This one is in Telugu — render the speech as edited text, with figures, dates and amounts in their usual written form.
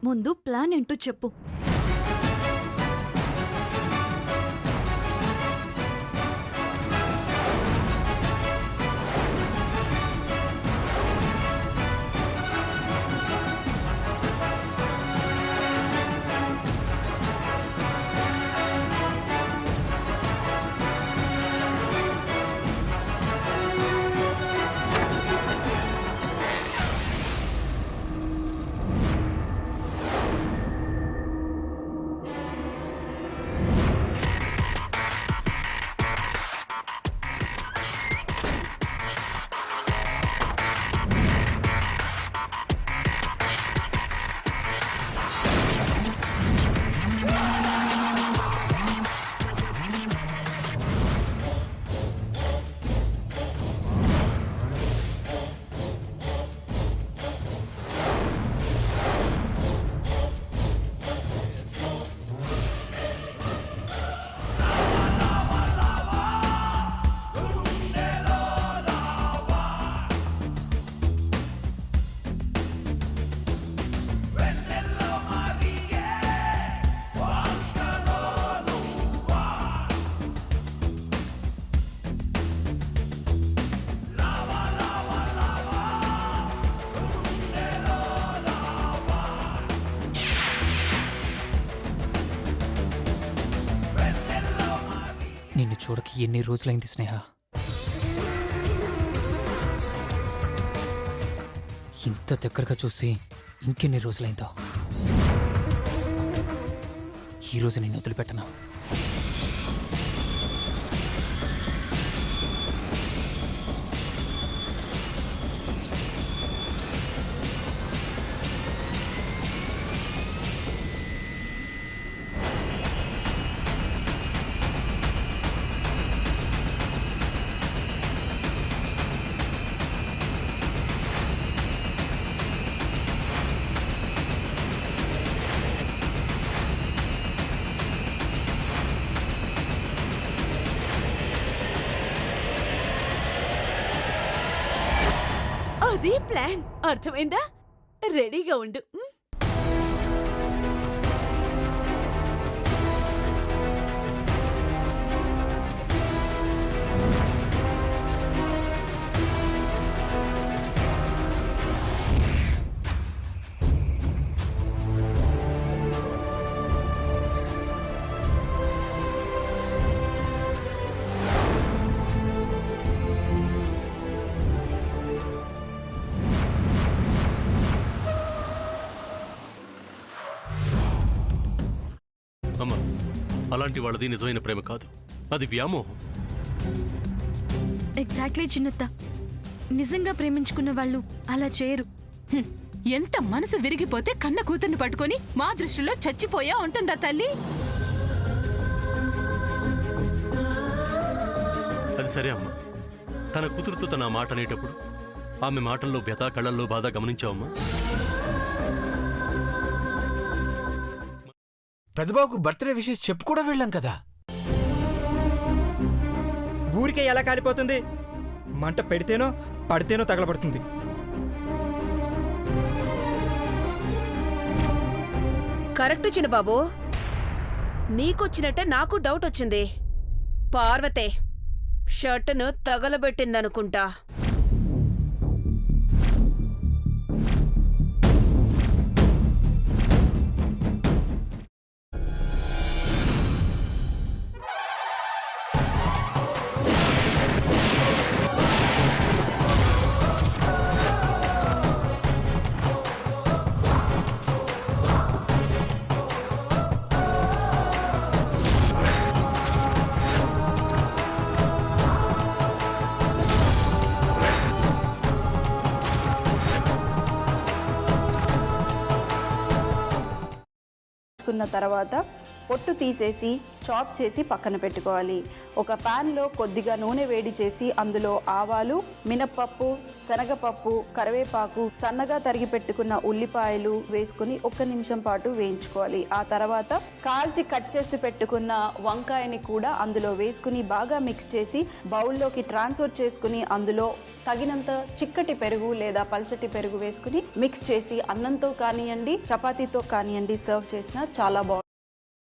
ముందు ప్లాన్ ఏంటో చెప్పు. నిన్ను చూడకి ఎన్ని రోజులైంది స్నేహ. ఇంత దగ్గరగా చూసి ఇంకెన్ని రోజులైందో. ఈరోజు నిన్ను వదిలిపెట్టను. అది ప్లాన్. అర్థమైందా? రెడీగా ఉండు. అమ్మా, అలాంటి వాళ్ళది నిజమైన ప్రేమ కాదు, అది వ్యామోహం. ఎగ్జాక్ట్లీ చిన్నత్త. నిజంగా ప్రేమించుకున్న వాళ్ళు అలా చేయరు. ఎంత మనసు విరిగిపోతే కన్న కూతుర్ని పట్టుకొని మా దృష్టిలో చచ్చిపోయా ఉంటుందా తల్లి? అది సరే అమ్మా, తన కూతురుతో తన మాట అనేటప్పుడు ఆమె మాటల్లో వ్యథ, కళ్ళల్లో బాధ గమనించావమ్మా? పెద్దబాబుకు బర్త్డే విషెస్ చెప్పు కూడా వెళ్ళాం కదా. ఊరికే ఎలా కాలిపోతుంది? మంట పెడితేనో పడితేనో తగలబడుతుంది. కరెక్ట్ చిన్నబాబు. నీకొచ్చినట్టే నాకు డౌట్ వచ్చింది. పార్వతే షర్టును తగలబెట్టిందనుకుంటా. తర్వాత పొట్టు తీసేసి చాప్ చేసి పక్కన పెట్టుకోవాలి. ఒక ప్యాన్లో కొద్దిగా నూనె వేడి చేసి అందులో ఆవాలు, మినప్పప్పు, శనగపప్పు, కరివేపాకు, సన్నగా తరిగి పెట్టుకున్న ఉల్లిపాయలు వేసుకుని 1 నిమిషం పాటు వేయించుకోవాలి. ఆ తర్వాత కాల్చి కట్ చేసి పెట్టుకున్న వంకాయని కూడా అందులో వేసుకుని బాగా మిక్స్ చేసి బౌల్లోకి ట్రాన్స్ఫర్ చేసుకుని అందులో తగినంత చిక్కటి పెరుగు లేదా పల్చటి పెరుగు వేసుకుని మిక్స్ చేసి అన్నంతో కానివ్వండి, చపాతీతో కానివ్వండి సర్వ్ చేసినా చాలా బాగుంటుంది.